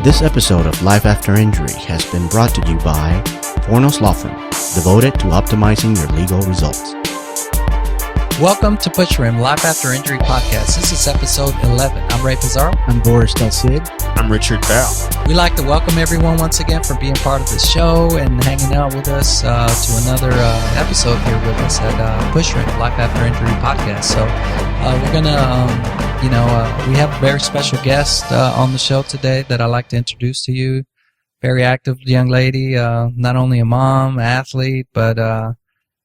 This episode of Life After Injury has been brought to you by Fornos Law Firm, devoted to optimizing your legal results. Welcome to Push Rim Life After Injury podcast. This is episode 11. I'm Ray Pizarro. I'm Boris Del Cid. I'm Richard Bell. We'd like to welcome everyone once again for being part of the show and hanging out with us to another episode here with us at Push Rim Life After Injury podcast. So we're going to, we have a very special guest on the show today that I'd like to introduce to you. Very active young lady, not only a mom, athlete, but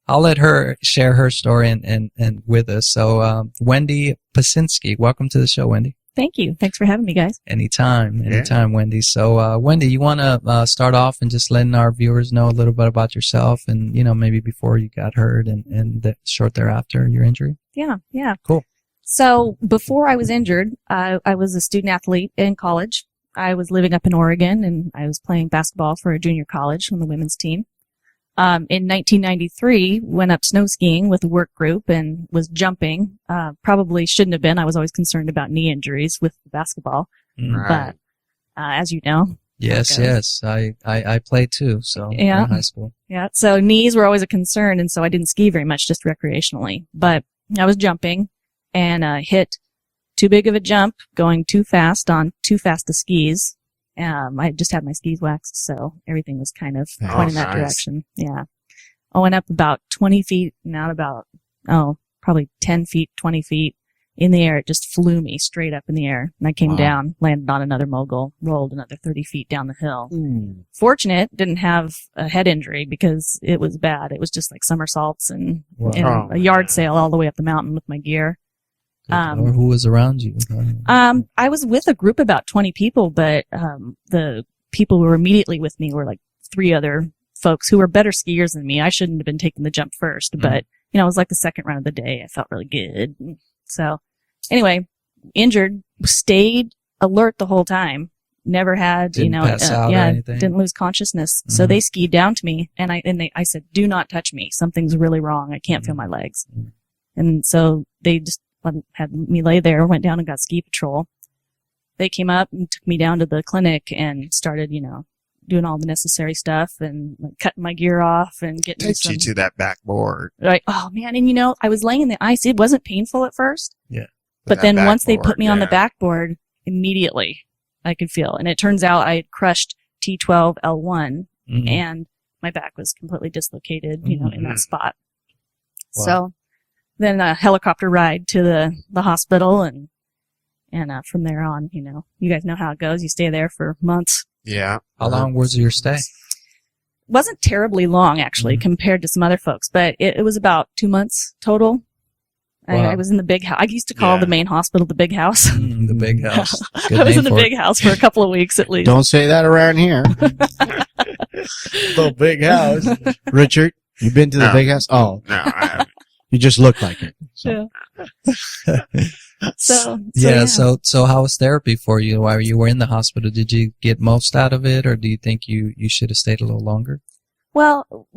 I'll let her share her story and with us. So Wendy Pasinski, welcome to the show, Wendy. Thank you. Thanks for having me, guys. Anytime, Wendy. So, Wendy, you want to start off and just letting our viewers know a little bit about yourself and, maybe before you got hurt and short thereafter your injury? Yeah. Cool. So, before I was injured, I was a student athlete in college. I was living up in Oregon, and I was playing basketball for a junior college on the women's team. In 1993, went up snow skiing with a work group and was jumping. Probably shouldn't have been. I was always concerned about knee injuries with basketball. Right. But as you know. Yes. I played too, so in high school. Yeah, so knees were always a concern, and so I didn't ski very much, just recreationally. But I was jumping and hit too big of a jump, going too fast on too fast to skis. I just had my skis waxed, so everything was kind of pointing that direction. Yeah. I went up about 20 feet and out about, probably 10 feet, 20 feet in the air. It just flew me straight up in the air. And I came down, landed on another mogul, rolled another 30 feet down the hill. Fortunate, didn't have a head injury because it was bad. It was just like somersaults and a yard sale all the way up the mountain with my gear. Or who was around you? I was with a group of about 20 people, but the people who were immediately with me were like 3 other folks who were better skiers than me. I shouldn't have been taking the jump first, but it was like the second run of the day. I felt really good. So anyway, injured, stayed alert the whole time. Never had, didn't pass out or anything. Didn't lose consciousness. So they skied down to me and I said, "Do not touch me. Something's really wrong. I can't feel my legs." And so they just had me lay there, went down and got ski patrol. They came up and took me down to the clinic and started, doing all the necessary stuff and cutting my gear off and getting Takes you to that backboard. Right. Oh man. And I was laying in the ice. It wasn't painful at first. Yeah. But then once they put me on the backboard, immediately I could feel. And it turns out I had crushed T12 L1 and my back was completely dislocated, in that spot. Wow. So then a helicopter ride to the hospital and from there on, you guys know how it goes. You stay there for months. Yeah. How long was your stay? Wasn't terribly long, actually, compared to some other folks, but it was about 2 months total. Wow. I was in the big house. I used to call the main hospital the big house. The big house. I was in the big house for a couple of weeks at least. Don't say that around here. The big house. Richard, you been to the big house? Oh. No, I haven't. You just look like it. So. So how was therapy for you while you were in the hospital? Did you get most out of it, or do you think you should have stayed a little longer? Well,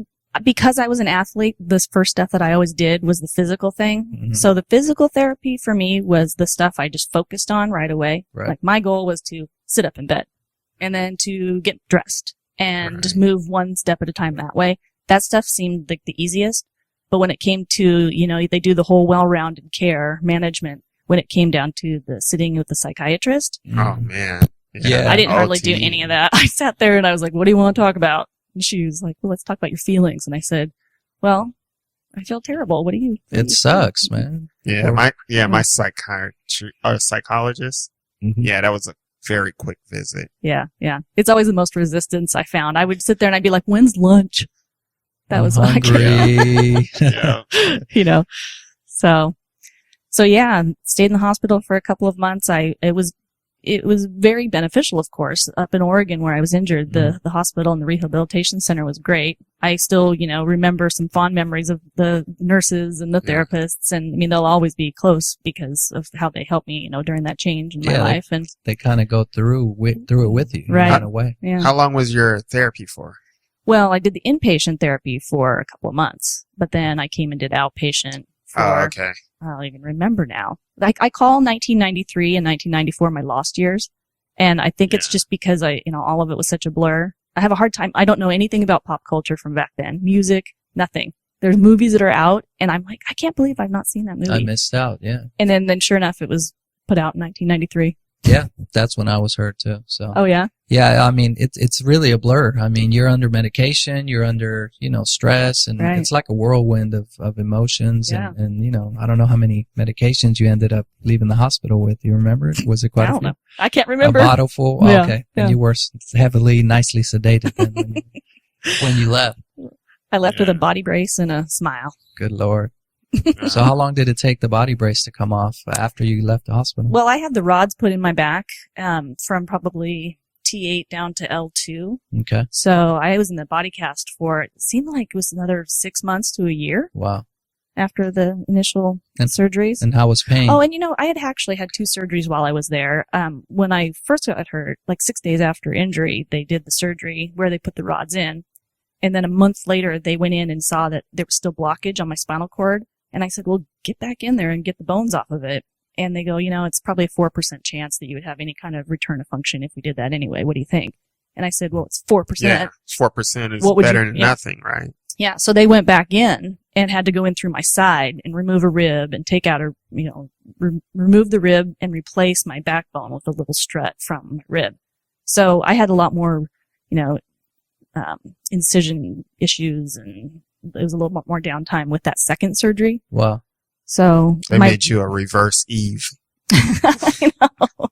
because I was an athlete, the first stuff that I always did was the physical thing. So the physical therapy for me was the stuff I just focused on right away. Right. Like my goal was to sit up in bed and then to get dressed and just move one step at a time that way. That stuff seemed like the easiest. But when it came to, they do the whole well-rounded care management, when it came down to the sitting with the psychiatrist. Oh, man. Yeah. I didn't hardly do any of that. I sat there and I was like, "What do you want to talk about?" And she was like, "Well, let's talk about your feelings." And I said, "Well, I feel terrible. What do you?" It sucks, man. Yeah. My psychologist. Yeah, that was a very quick visit. Yeah. It's always the most resistance I found. I would sit there and I'd be like, "When's lunch?" That was hungry. So yeah, stayed in the hospital for a couple of months. It was very beneficial, of course. Up in Oregon where I was injured, the hospital and the rehabilitation center was great. I still, remember some fond memories of the nurses and the therapists, and they'll always be close because of how they helped me, during that change in my life. And they kind of go through it with you, right? In a way. Yeah. How long was your therapy for? Well, I did the inpatient therapy for a couple of months, but then I came and did outpatient for, I don't even remember now. I call 1993 and 1994 my lost years And I think it's just because all of it was such a blur. I have a hard time. I don't know anything about pop culture from back then. Music, nothing. There's movies that are out, and I'm like, I can't believe I've not seen that movie. I missed out, yeah. And then sure enough, it was put out in 1993. Yeah, that's when I was hurt too. So. Oh yeah. Yeah, I mean, it's really a blur. I mean, you're under medication, you're under, stress, and Right. it's like a whirlwind of emotions. Yeah. And, I don't know how many medications you ended up leaving the hospital with. You remember it? Was it quite I a don't few? know. I can't remember. A bottle full? Yeah, Okay. yeah. And you were nicely sedated then when you left. I left with a body brace and a smile. Good Lord. So how long did it take the body brace to come off after you left the hospital? Well, I had the rods put in my back from probably T8 down to L2. Okay. So I was in the body cast for, it seemed like it was another 6 months to a year Wow. after the initial surgeries. And how was pain? Oh, and I had actually had 2 surgeries while I was there. When I first got hurt, like 6 days after injury, they did the surgery where they put the rods in. And then a month later, they went in and saw that there was still blockage on my spinal cord. And I said, well, get back in there and get the bones off of it. And they go, it's probably a 4% chance that you would have any kind of return of function if we did that anyway. What do you think? And I said, well, it's 4%. Yeah, 4% is What would better you- than yeah. nothing, right? Yeah. So they went back in and had to go in through my side and remove a rib and take out remove the rib and replace my backbone with a little strut from my rib. So I had a lot more, incision issues, and it was a little bit more downtime with that second surgery. Wow. So They made you a reverse Eve. I know.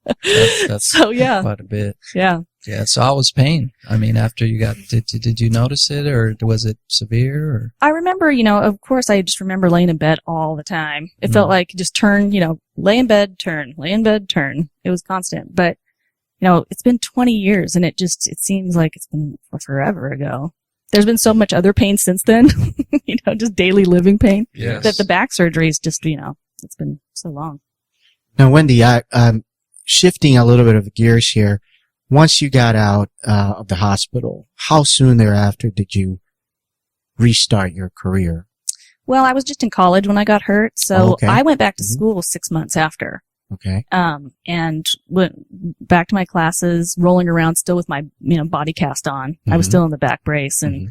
That's So yeah, quite a bit. yeah. Yeah. So how was pain? I mean, after you got, did you notice it, or was it severe? Or? I remember, of course, I just remember laying in bed all the time. It felt like just turn, lay in bed, turn, lay in bed, turn. It was constant. But, it's been 20 years, and it seems like it's been forever ago. There's been so much other pain since then, just daily living pain. Yes. That the back surgery is just, it's been so long. Now, Wendy, I'm shifting a little bit of gears here. Once you got out of the hospital, how soon thereafter did you restart your career? Well, I was just in college when I got hurt, so Okay. I went back to Mhm. school 6 months after. Okay. And went back to my classes, rolling around still with my, body cast on. I was Mhm. still in the back brace, and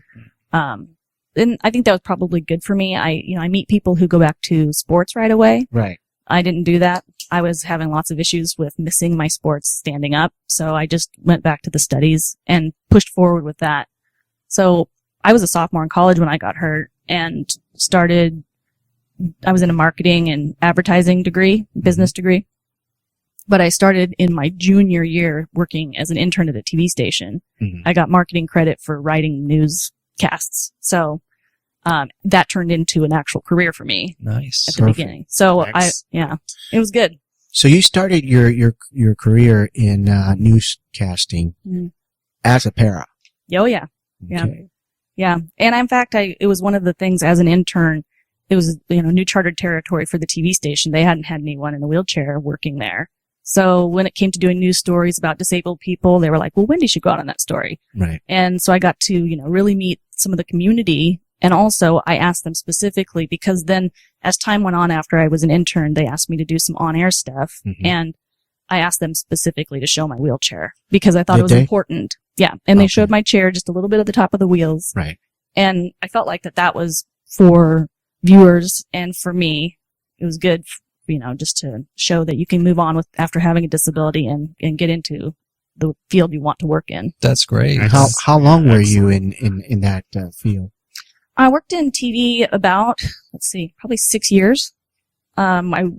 and I think that was probably good for me. I meet people who go back to sports right away. Right. I didn't do that. I was having lots of issues with missing my sports standing up, so I just went back to the studies and pushed forward with that. So I was a sophomore in college when I got hurt and I was in a marketing and advertising degree, business degree. But I started in my junior year working as an intern at a TV station. Mhm. I got marketing credit for writing newscasts. So, that turned into an actual career for me Nice. at the Perfect. beginning. So it was good. So you started your career in newscasting Mhm. as a para. Oh yeah. Yeah. Okay. Yeah. And in fact, it was one of the things as an intern, it was, new chartered territory for the TV station. They hadn't had anyone in a wheelchair working there. So when it came to doing news stories about disabled people, they were like, well, Wendy should go out on that story. Right. And so I got to, really meet some of the community. And also I asked them specifically because then as time went on after I was an intern, they asked me to do some on-air stuff. Mhm. And I asked them specifically to show my wheelchair because I thought Did it was they? important. Yeah. And they Okay. showed my chair just a little bit at the top of the wheels. Right. And I felt like that was for viewers and for me. It was good, just to show that you can move on with after having a disability and get into the field you want to work in. That's great. How long were you in that field? I worked in TV about, probably 6 years. I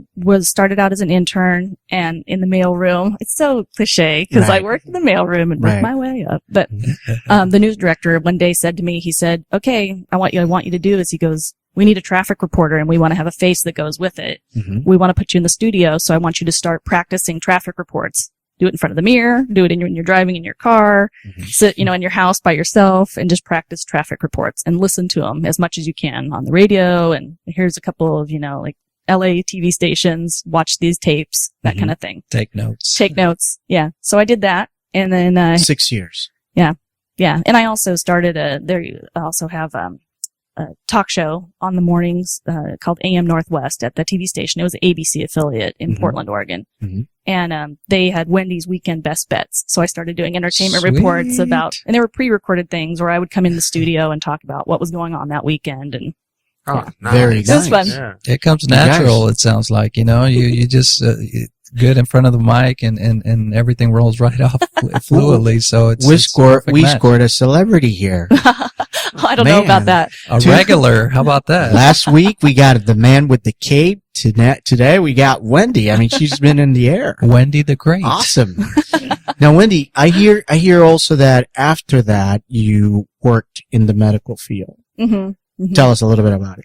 started out as an intern and in the mailroom. It's so cliche because I Right. worked in the mailroom and worked Right. my way up. But the news director one day said to me, he said, okay, what I want you to do is, he goes, we need a traffic reporter and we want to have a face that goes with it. Mhm. We want to put you in the studio. So I want you to start practicing traffic reports. Do it in front of the mirror, do it when you're driving in your car, Mhm. sit, in your house by yourself and just practice traffic reports and listen to them as much as you can on the radio. And here's a couple of, like LA TV stations, watch these tapes, that Mhm. kind of thing. Take notes. Take notes. Yeah. So I did that. And then, 6 years. yeah. And I also started I also have, a talk show on the mornings, called AM Northwest at the TV station. It was an ABC affiliate in Mhm. Portland, Oregon. Mhm. And they had Wendy's Weekend Best Bets. So I started doing entertainment Sweet. reports about, and they were pre-recorded things where I would come in the studio and talk about what was going on that weekend. And Oh, Yeah. nice. Very it was fun. Yeah. It comes You guys- natural. It sounds like, you just good in front of the mic and everything rolls right off fluidly. So it's We it's a scored. perfect We match. scored a celebrity here. I don't know Man. about that. A regular. How about that? Last week we got the man with the cape. Today we got Wendy. I mean, she's been in the air. Wendy the Great. Awesome. Now, Wendy, I hear also that after that you worked in the medical field. Mm-hmm. Tell us a little bit about it.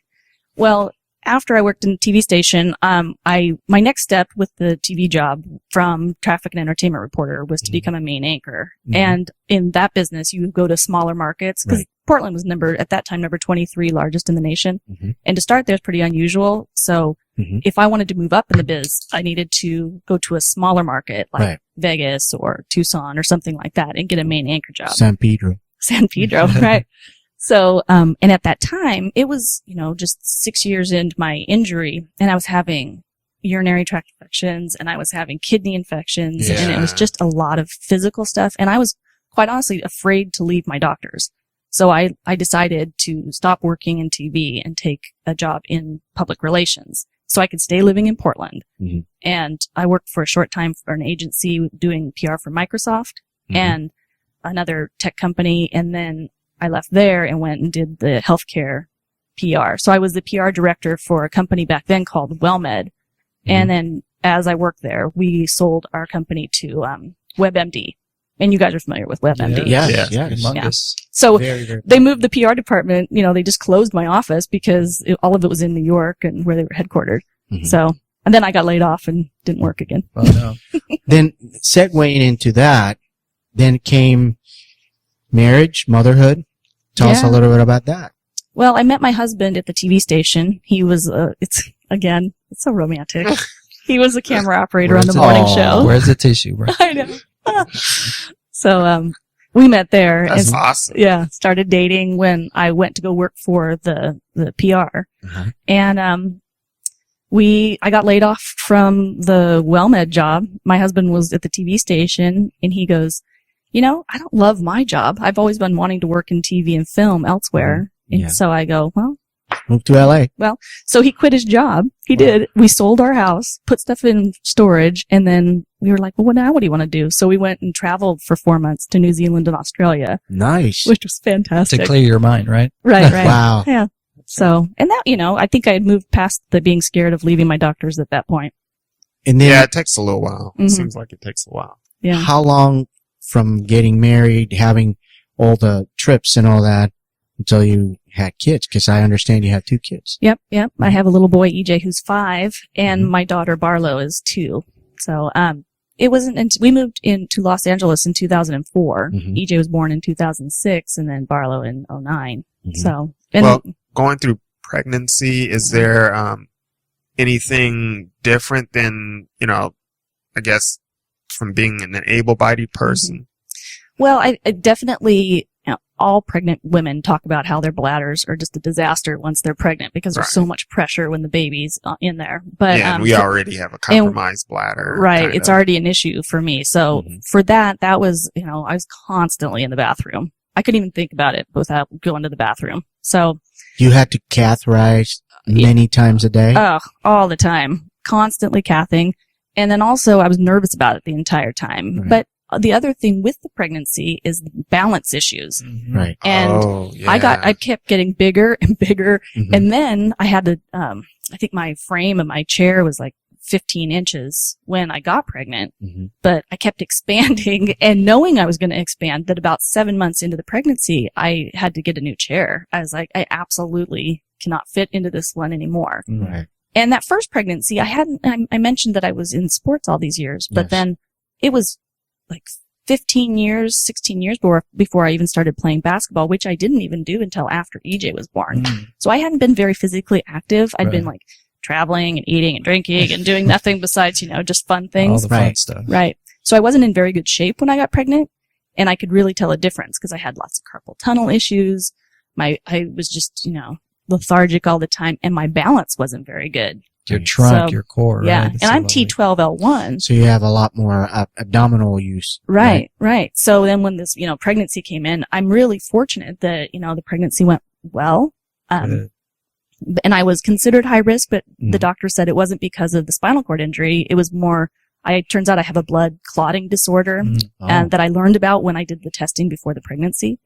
Well, after I worked in the TV station, my next step with the TV job from traffic and entertainment reporter was to become a main anchor. Mhm. And in that business, you go to smaller markets because Right. Portland was at that time, number 23 largest in the nation. Mhm. And to start there is pretty unusual. So Mhm. if I wanted to move up in the biz, I needed to go to a smaller market like Right. Vegas or Tucson or something like that and get a main anchor job. San Pedro. San Pedro, right? So, and at that time, it was, just 6 years into my injury, and I was having urinary tract infections, and I was having kidney infections, and it was Yeah. just a lot of physical stuff, and I was quite honestly afraid to leave my doctors. So I decided to stop working in TV and take a job in public relations so I could stay living in Portland. Mhm. And I worked for a short time for an agency doing PR for Microsoft Mhm. and another tech company, and then I left there and went and did the healthcare PR. So I was the PR director for a company back then called WellMed. And then as I worked there, we sold our company to WebMD. And you guys are familiar with WebMD. Yes, Yeah. yes. Humongous. So Very, very. they moved the PR department. They just closed my office because all of it was in New York and where they were headquartered. Mhm. So, and then I got laid off and didn't work again. Oh, no. Then segueing into that, then came marriage, motherhood. Tell us a Yeah. little bit about that. Well, I met my husband at the TV station. He was, it's so romantic. He was a camera operator on the Where's morning it? show. Where's the tissue, bro? I know. So, we met there That's and awesome. started dating when I went to go work for the PR. Uh-huh. And, I got laid off from the WellMed job. My husband was at the TV station and he goes, I don't love my job. I've always been wanting to work in TV and film elsewhere. And Yeah. so I go, well, Moved to LA. so he quit his job. He did. We sold our house, put stuff in storage, and then we were like, well, what do you want to do? So we went and traveled for 4 months to New Zealand and Australia, Nice. which was fantastic. To clear your mind, right? Right. Wow. Yeah. So, and that, I think I had moved past the being scared of leaving my doctors at that point. And then Yeah, it takes a little while. Mhm. It seems like it takes a while. Yeah. how long from getting married, having all the trips and all that until you had kids? Because I understand you have 2 kids. Yep. I have a little boy, EJ, who's 5, and Mhm. my daughter, Barlow, is 2. So, it wasn't until we moved into Los Angeles in 2004. Mhm. EJ was born in 2006 and then Barlow in 2009. Mhm. So, and Well, going through pregnancy, is there anything different than, I guess, from being an able-bodied person? well, I definitely, all pregnant women talk about how their bladders are just a disaster once they're pregnant because there's Right. so much pressure when the baby's in there. But, Yeah, and we already have a compromised bladder. right. kind It's of. already an issue for me. So Mhm. for that was, I was constantly in the bathroom. I couldn't even think about it without going to the bathroom. So, You had to catheterize many times a day. all the time, constantly cathing. And then also I was nervous about it the entire time. Right. But the other thing with the pregnancy is balance issues. Right. And Oh, yeah. I kept getting bigger and bigger. Mhm. And then I had to, I think my frame of my chair was like 15 inches when I got pregnant, Mhm. but I kept expanding and knowing I was going to expand that about 7 months into the pregnancy, I had to get a new chair. I was like, I absolutely cannot fit into this one anymore. Right. And that first pregnancy, I mentioned that I was in sports all these years, but Yes. then it was like 15 years, 16 years before I even started playing basketball, which I didn't even do until after EJ was born. So I hadn't been very physically active. I'd been Right. like traveling and eating and drinking and doing nothing besides, just fun All things. the fun Right. stuff. Right. So I wasn't in very good shape when I got pregnant, and I could really tell a difference because I had lots of carpal tunnel issues. I was just, lethargic all the time, and my balance wasn't very good. Your trunk, So, your core, yeah. right? And So I'm lovely. T12L1. So you have a lot more abdominal use. Right. So then when this, pregnancy came in, I'm really fortunate that, the pregnancy went well. Good. And I was considered high risk, but the Mhm. doctor said it wasn't because of the spinal cord injury. It was more, turns out I have a blood clotting disorder and that I learned about when I did the testing before the pregnancy.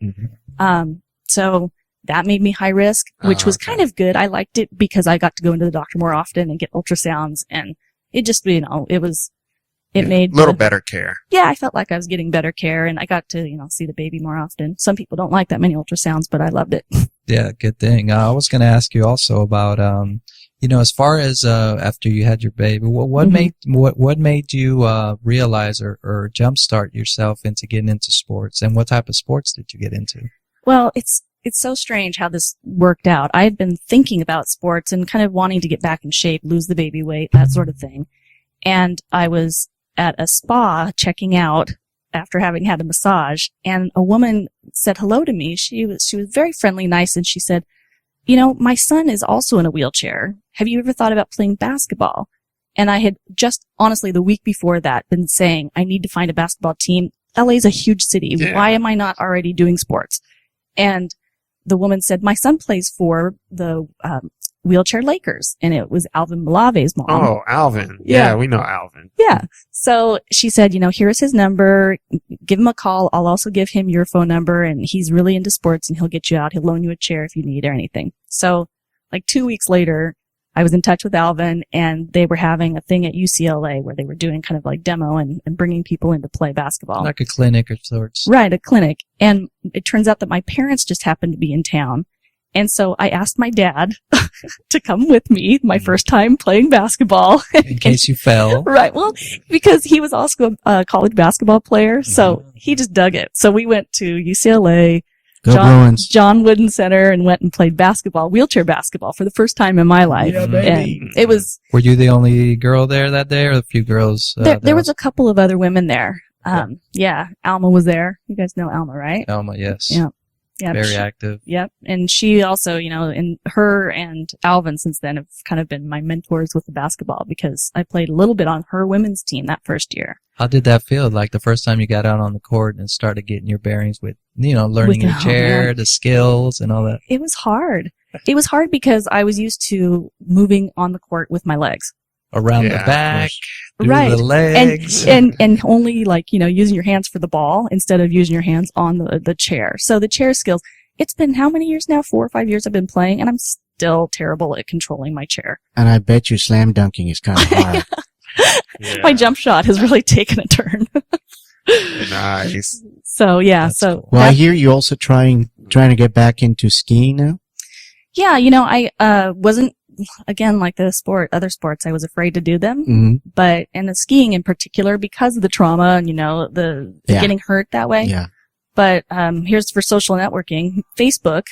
So that made me high risk, which was kind of good. I liked it because I got to go into the doctor more often and get ultrasounds, and it just, it made little better care. Yeah, I felt like I was getting better care, and I got to, see the baby more often. Some people don't like that many ultrasounds, but I loved it. Yeah, good thing. I was going to ask you also about, as far as after you had your baby, what made you realize or jumpstart yourself into getting into sports, and what type of sports did you get into? Well, it's so strange how this worked out. I had been thinking about sports and kind of wanting to get back in shape, lose the baby weight, that sort of thing. And I was at a spa checking out after having had a massage, and a woman said hello to me. She was very friendly, nice, and she said, my son is also in a wheelchair. Have you ever thought about playing basketball? And I had just, honestly, the week before that been saying, I need to find a basketball team. LA is a huge city. Yeah. Why am I not already doing sports? And the woman said, my son plays for the Wheelchair Lakers, and it was Alvin Malave's mom. Oh, Alvin. Yeah. Yeah, we know Alvin. Yeah. So she said, here's his number. Give him a call. I'll also give him your phone number, and he's really into sports, and he'll get you out. He'll loan you a chair if you need or anything. So like 2 weeks later, I was in touch with Alvin, and they were having a thing at UCLA where they were doing kind of like demo and bringing people in to play basketball. Like a clinic of sorts. Right, a clinic. And it turns out that my parents just happened to be in town. And so I asked my dad to come with me my first time playing basketball. In case you fell. Right. Well, because he was also a college basketball player, so he just dug it. So we went to UCLA, Go Bruins. John Wooden Center, and went and played basketball, wheelchair basketball, for the first time in my life. Yeah, baby. And it was. Were you the only girl there that day, or a few girls? There was a couple of other women there. Yeah, Alma was there. You guys know Alma, right? Alma, yes. Yeah. Yeah, Very active. Yep. And she also, and her and Alvin since then have kind of been my mentors with the basketball, because I played a little bit on her women's team that first year. How did that feel? Like the first time you got out on the court and started getting your bearings with, learning your chair, the skills and all that? It was hard. It was hard because I was used to moving on the court with my legs. Around the back, through right. the legs. And only using your hands for the ball instead of using your hands on the chair. So the chair skills, it's been how many years now? 4 or 5 years I've been playing, and I'm still terrible at controlling my chair. And I bet you slam dunking is kind of hard. Yeah. My jump shot has really taken a turn. Nice. So yeah, That's so cool. Well, I hear you also trying to get back into skiing now. yeah, I wasn't, again, like other sports, I was afraid to do them. Mm-hmm. But, and the skiing in particular, because of the trauma and, the getting hurt that way. Yeah. But, here's for social networking. Facebook,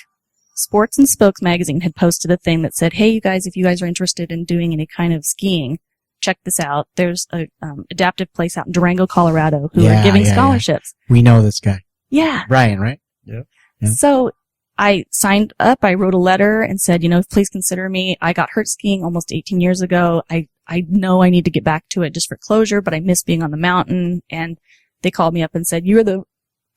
Sports and Spokes magazine had posted a thing that said, hey, you guys, if you guys are interested in doing any kind of skiing, check this out. There's a, adaptive place out in Durango, Colorado who are giving scholarships. We know this guy. Yeah. Brian, right? Yeah. So I signed up. I wrote a letter and said, please consider me. I got hurt skiing almost 18 years ago. I know I need to get back to it just for closure, but I miss being on the mountain. And they called me up and said, you're the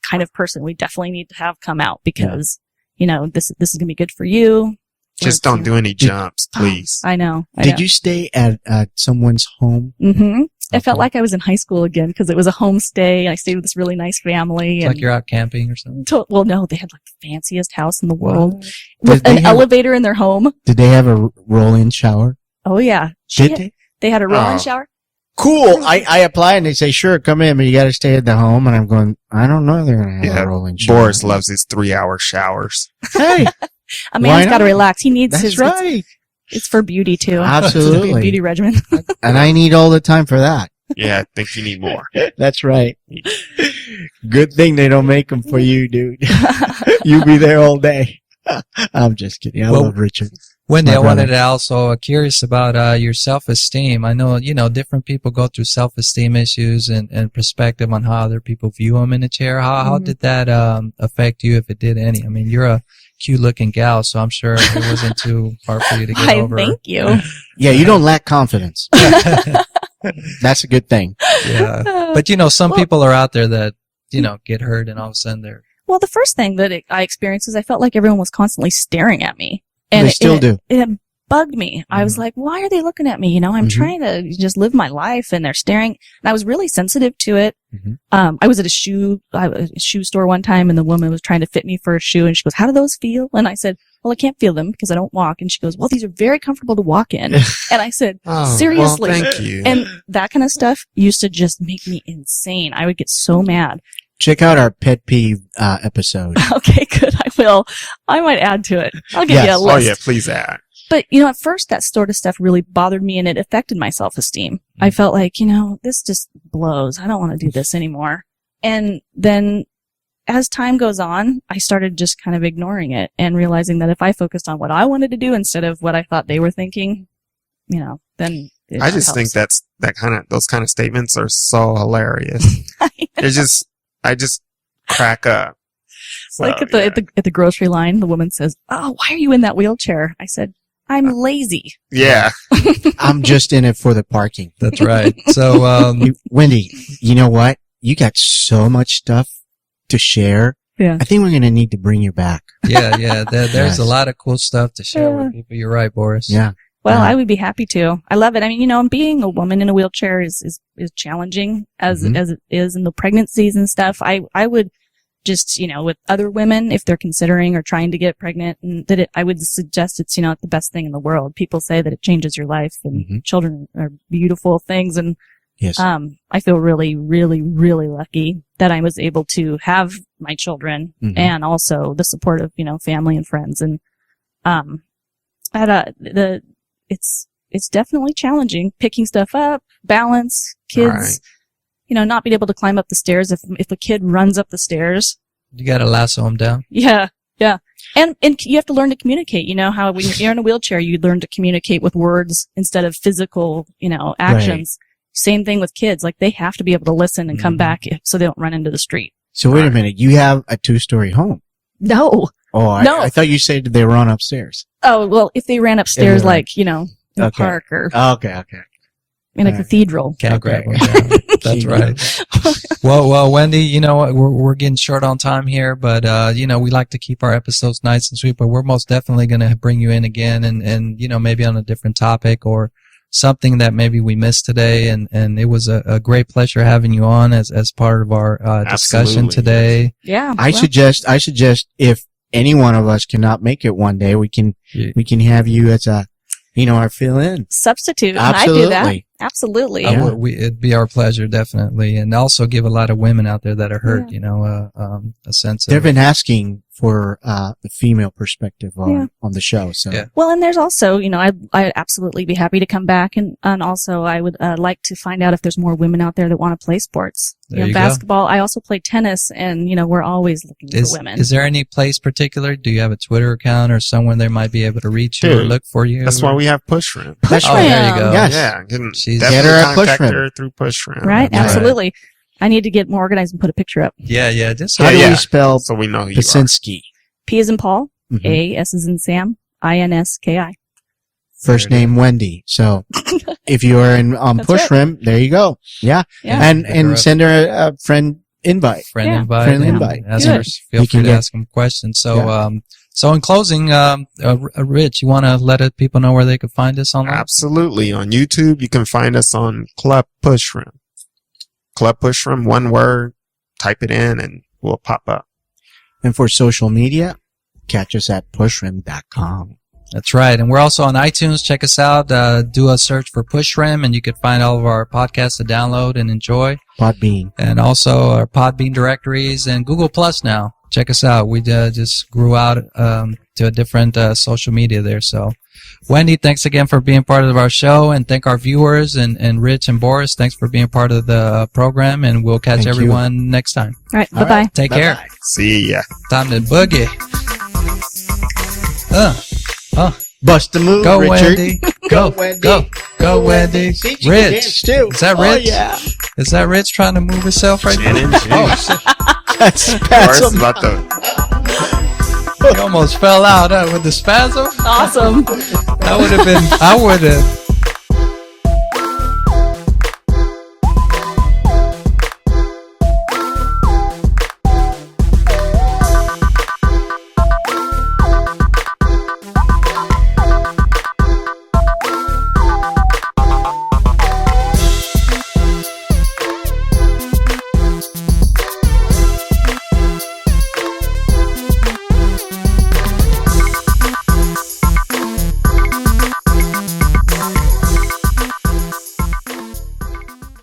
kind of person we definitely need to have come out because, this is going to be good for you. Just don't do any jumps, please. I know. Did you stay at someone's home? Mm-hmm. I felt Okay. like I was in high school again because it was a homestay. I stayed with this really nice family. It's And like you're out camping or something. well, no, they had like the fanciest house in the world Did with they an have- elevator in their home. Did they have a roll-in shower? Oh yeah. Did they? They had a roll-in Oh. shower. Cool. I apply and they say, sure, come in, but you got to stay at the home. And I'm going, I don't know. They're going to have Yeah, a roll-in shower. Boris loves his 3-hour showers. Hey, A man's Why got to not? relax. He needs that's his. right. It's for beauty too. Absolutely. It's a beauty regimen. And I need all the time for that. Yeah, I think you need more. That's right. Good thing they don't make them for you, dude. You be there all day. I'm just kidding. I Well- love Richard. Wendy, My I wanted brother. to also curious about your self-esteem. I know, different people go through self-esteem issues and perspective on how other people view them in a chair. How Mhm. did that affect you, if it did any? I mean, you're a cute-looking gal, so I'm sure it wasn't too hard for you to get Why, over. thank you. Yeah, you don't lack confidence. That's a good thing. Yeah. But, some Well- people are out there that, get hurt and all of a sudden they're... Well, the first thing that I experienced is I felt like everyone was constantly staring at me. They still do. It bugged me. I was like, why are they looking at me? I'm Mhm. trying to just live my life and they're staring. And I was really sensitive to it. Mhm. I was at a shoe store one time and the woman was trying to fit me for a shoe and she goes, how do those feel? And I said, well, I can't feel them because I don't walk. And she goes, well, these are very comfortable to walk in. And I said, Oh, seriously. Well, thank you. And that kind of stuff used to just make me insane. I would get so mad. Check out our pet peeve episode. Okay, good. I will. I might add to it. I'll give you Yes. a list. Oh yeah, please add. But, at first that sort of stuff really bothered me and it affected my self-esteem. I felt like, this just blows. I don't want to do this anymore. And then as time goes on, I started just kind of ignoring it and realizing that if I focused on what I wanted to do instead of what I thought they were thinking, then I just think those kind of statements are so hilarious. I just crack up. So, like at the grocery line, the woman says, "Oh, why are you in that wheelchair?" I said, "I'm lazy." yeah. I'm just in it for the parking. That's right. So, Wendy, you know what? You got so much stuff to share. Yeah. I think we're going to need to bring you back. yeah, there's Yes. a lot of cool stuff to share with people. You're right, Boris. Yeah. Well, Yeah. I would be happy to. I love it. I mean, being a woman in a wheelchair is challenging as Mhm. as it is in the pregnancies and stuff. I would just, with other women, if they're considering or trying to get pregnant, and I would suggest it's, the best thing in the world. People say that it changes your life and Mhm. children are beautiful things. And, Yes. I feel really, really, really lucky that I was able to have my children Mhm. and also the support of, family and friends. And, it's definitely challenging picking stuff up, balance, kids, Right. not being able to climb up the stairs if a kid runs up the stairs. You got to lasso them down. Yeah. Yeah. And you have to learn to communicate, how when you're in a wheelchair, you learn to communicate with words instead of physical, actions. Same thing with kids. Like they have to be able to listen and come Mhm. back so they don't run into the street. So wait a minute. You have a 2-story home. No. Oh, No. I thought you said they run upstairs. Oh, well, if they ran upstairs, Yeah. like, in a Okay. park or Okay. in a Alright. cathedral. Can't Okay. grab them down. That's right. Well, Wendy, you know what? We're getting short on time here, but we like to keep our episodes nice and sweet. But we're most definitely going to bring you in again, and maybe on a different topic or something that maybe we missed today. And it was a great pleasure having you on as part of our discussion Absolutely. today. Yeah. I suggest if any one of us cannot make it one day, we can have you as a, our fill-in. substitute. Absolutely. And I do that. Absolutely. Yeah. It'd be our pleasure, definitely, and also give a lot of women out there that are hurt, a sense They've of. been asking for the female perspective Yeah. on the show. So Yeah. Well, and there's also, I'd absolutely be happy to come back. And also I would like to find out if there's more women out there that want to play sports. There you go. Basketball. I also play tennis and, we're always looking for women. Is there any place particular? Do you have a Twitter account or someone they might be able to reach you or Dude, look for you? That's why we have Push Rim. Push Oh, there you Rim. go. Yes. Yeah. She's- Get Definitely her at Push contact Rim. her through Push Rim. Right? That's right. Absolutely. I need to get more organized and put a picture up. Yeah. Just how do Yeah. we spell So we know who you are. Pasinski? P as in Paul, Mhm. A, S as in Sam, INSKI. First There it name Wendy. So if you are in That's Push it. Rim, there you go. Yeah, Yeah. and Look her up. send her a friend invite. friend Yeah. invite. Friendly and invite. ask Good. her- feel You free can to get- ask them questions. So, Yeah. so in closing, Rich, you want to let people know where they could find us online? Absolutely. On YouTube, you can find us on Club Push Rim. Club Push Rim, one word. Type it in and we'll pop up. And for social media, catch us at pushrim.com. That's right. And we're also on iTunes. Check us out. Do a search for Push Rim, and you can find all of our podcasts to download and enjoy. Podbean. And also our Podbean directories and Google Plus now. Check us out. We just grew out to a different social media there. So, Wendy, thanks again for being part of our show, and thank our viewers, and Rich and Boris, thanks for being part of the program, and we'll catch Thank you. everyone next time. All right. All Bye-bye. right. Take care. Bye-bye. See ya. Time to boogie. Bust a move, Go, Richard. Wendy. Go, Wendy. go, Wendy. See, she can dance Rich. too. Is that Oh, Rich? yeah. Is that Rich trying to move herself right Chin now? and chin. Oh, shit. That's Or it's spasm. about to He almost fell out with the spasm. Awesome. I would have